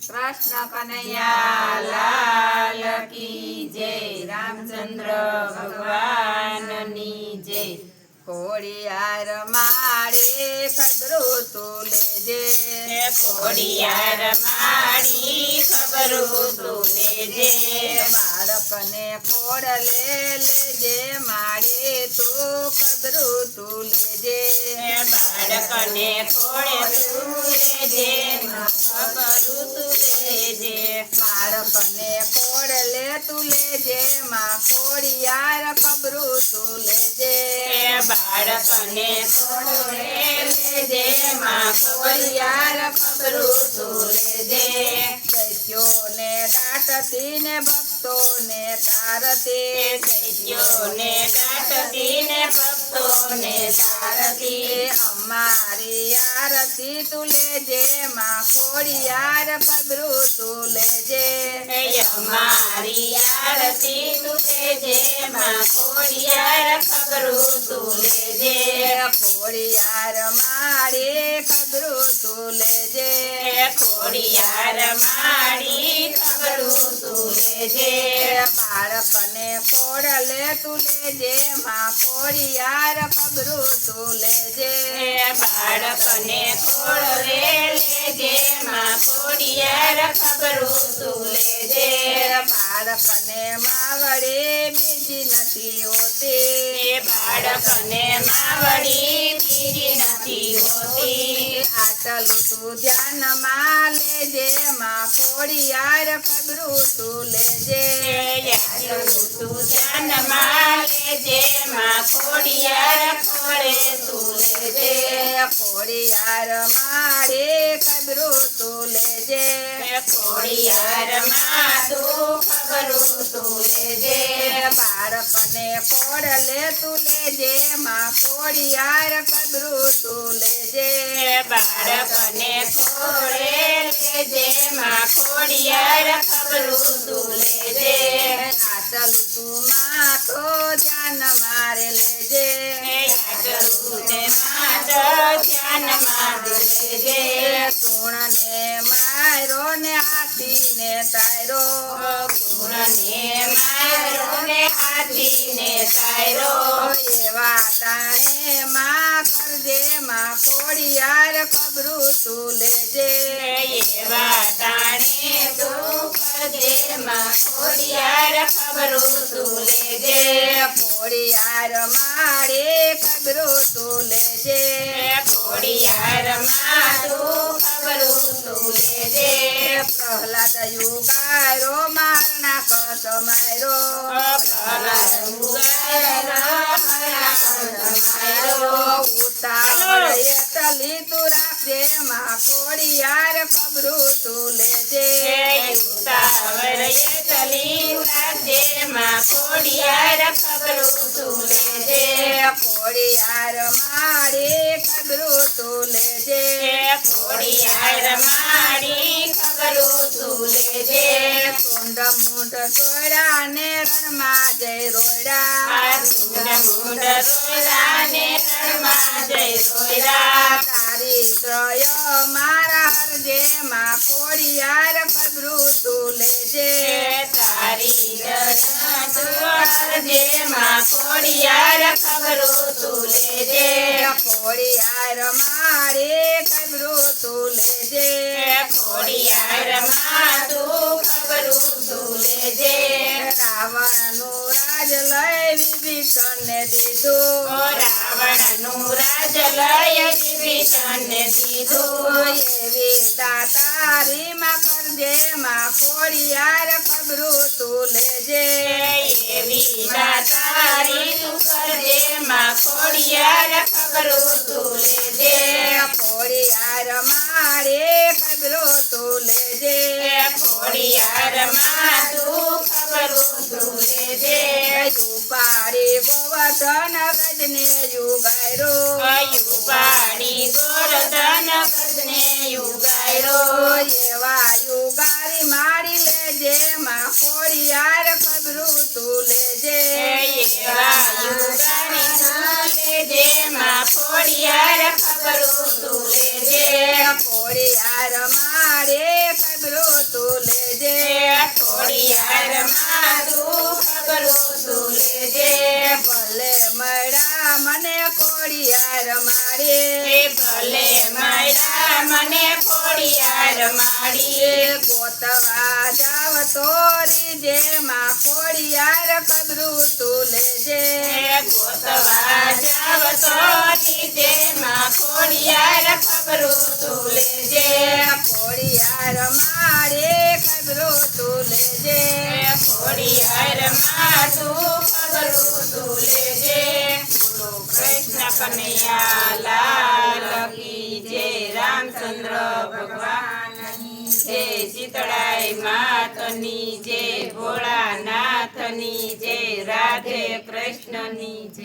कृष्ण कन्हैया लाल की जय। रामचंद्र भगवान नी जय। खोड़ियार मारे खबरो तू लेजे। खोड़ियार मारी खबरो तू लेजे। बाळकने खोड़ले लेजे मारे तू खबरो तू लेजे। बाळकने खोड़े तू लेजे खबरो तू लेजे। बाळकने खोड़ले तू लेजे मां खोड़ियार खबरो तू लेजे। बाळकने खोड़ले लेजे मां खोड़ियार खबरो तू लेजे। दैत्योने दाटती ने भक्तोने तारती। दैत्योने दाटती ने भक्तोने तारती। અમારી આરતી તું લેજે માં ખોડિયાર ખબરો તું લેજે। અમારી આરતી તું લેજે માં ખોડિયાર ખબરો તું લેજે। ખોડિયાર મારે ખબરો તું લેજે। ખોડિયાર મારી ખબરો તું લેજે। બાળકને ખોડલે તું લેજે માં ખોડિયાર ખબરો તું લેજે। બાળકને ખોડલે લેજે માં ખોડિયાર ખબરો તું લેજે। બાળકને માવડે બીજી નથી હોતી। બાળકને માવડી બીજી નથી હોતી। આટલું તું ધ્યાનમાં લેજે માં ખોડિયાર ખબરો તું લેજે। આટલું તું ધ્યાનમાં લેજે માં ખોડિયાર ખબરે તું લેજે। ખોડિયાર મારે ખબરો તું લેજે। ખોડિયાર માં તું ખબરો તું લેજે। બાળકને ખોડલે તું લેજે માં ખોડિયાર ખબરો તું લેજે। બાળકને ખોડે લેજે માં ખોડિયાર ખબરો તું લેજે। આટલું તું માં તો ધ્યાન મારે લેજે। આટલું તે માં તો ધ્યાન મારે લેજે। કુણને મારો ને હાથીને તાયરો। કુણને મારો ને હાથીને તાયરો। એવા તાણે માં કરજે માં ખોડિયાર ખબરો તું લેજે। એવા તાણે તું કરજે માં ખોડિયાર ખબરો તું લેજે। ખોડિયાર મારે ખબરો તું લેજે। ખોડિયાર માં તું ખબરો તું લેજે। પ્રહલાદ યુગારો મારના કસ મારો। પ્રહલાદ યુગારો મારના કસ મારો। ઉતાવળ એટલી તું રાખજે માં ખોડિયાર ખબરો તું લેજે। ઉતાવળ એટલી રાખજે માં ખોડિયાર ખબરો તું લેજે। ખોડિયાર મારે ખબરો તું લેજે। ખોડિયાર મારી ખબરો તું લેજે। સુંડ મૂંડ સોયડા ને રણમાં જય રોયડા। સુંડ મૂંડ સોયડા ને રણમાં જય રોયડા। તારી દ્રય મારા હરજે માં ખોડિયાર ખબરો તું લેજે। તારી દ્રય તું હરજે માં ખોડિયાર ખબરો તું લેજે। ખોડિયાર મારે ખબરો તું લેજે। ખોડિયાર માં તું ખબરો તું લેજે। રાવણનું રાજ લઈ વિભીષણને દીધું। રાવણનું રાજ લઈ વિભીષણને દીધું। એવી દાતારી માં કરજે માં ખોડિયાર ખબરો તું લેજે। એવી દાતારી તું કરજે માં ખોડિયાર ખબરો તું લેજે। ખોડિયાર મારે ખબરો તું લેજે। ખોડિયાર માં તું ખબરો તું લેજે। ઉપાડી ગોવર્ધન ગજને યુગાયરો। ઉપાડી ગોવર્ધન ગજને યુગાયરો। એવા યુગારી મારી લેજે માં ખોડિયાર ખબરો તું લેજે। એવા યુગારી લેજે માં ખોડિયાર ખબરો તું લેજે। ખોડિયાર મારે ખબરો ખોડિયારમાં તું ખબરું તું લેજે ભલે મળ્યા મને ખોડિયાર મારે ભલે મળ્યા મને ખોડિયાર માડી ગોતવા જાવ તો રીજે માં ખોડિયાર ખબરું તું લેજે ગોતવા જાવ તો નીજે માં ખોડિયાર ખબરું તું લેજે ખોડિયાર મારે ખબરું તું લેજે ખોડિયારમાં તું ખબરું તું લેજે બોલો કૃષ્ણ કનૈયા લાલ કી જય રામચંદ્ર ભગવાનની જય શીતળાઈ માતની જય ભોળાનાથની જય રાધે કૃષ્ણની જય